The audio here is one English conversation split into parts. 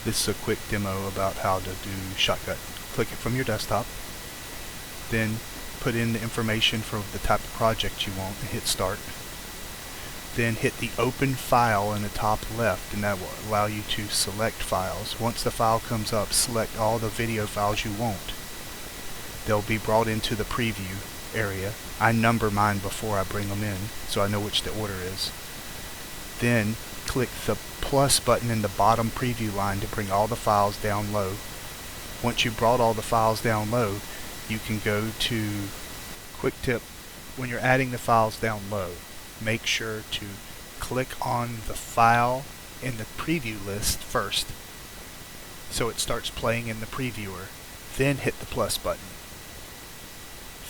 This is a quick demo about how to do Shotcut. Click it from your desktop, then put in the information for the type of project you want and hit start. Then hit the open file in the top left, and that will allow you to select files. Once the file comes up, select all the video files you want. They'll be brought into the preview area. I number mine before I bring them in so I know which the order is. Then click the plus button in the bottom preview line to bring all the files down low. Once you've brought all the files down low, you can go to quick tip. When you're adding the files down low, make sure to click on the file in the preview list first so it starts playing in the previewer. Then hit the plus button.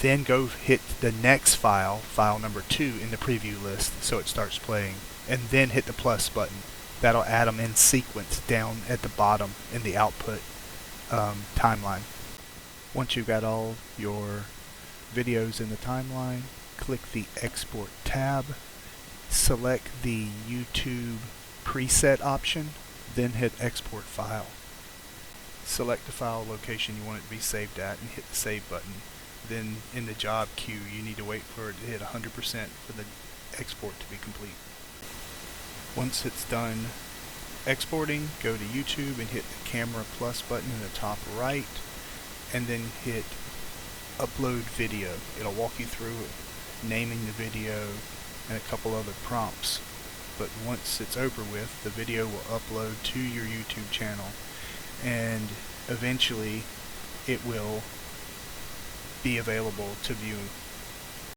Then go hit the next file, file number 2 in the preview list so it starts playing, and then hit the plus button. That'll add them in sequence down at the bottom in the output timeline. Once you've got all your videos in the timeline, click the Export tab, select the YouTube preset option, then hit Export File. Select the file location you want it to be saved at and hit the Save button. Then in the job queue, you need to wait for it to hit 100% for the export to be complete. Once it's done exporting, go to YouTube and hit the camera plus button in the top right, and then hit upload video. It'll walk you through naming the video and a couple other prompts. But once it's over with, the video will upload to your YouTube channel, and eventually it will be available to view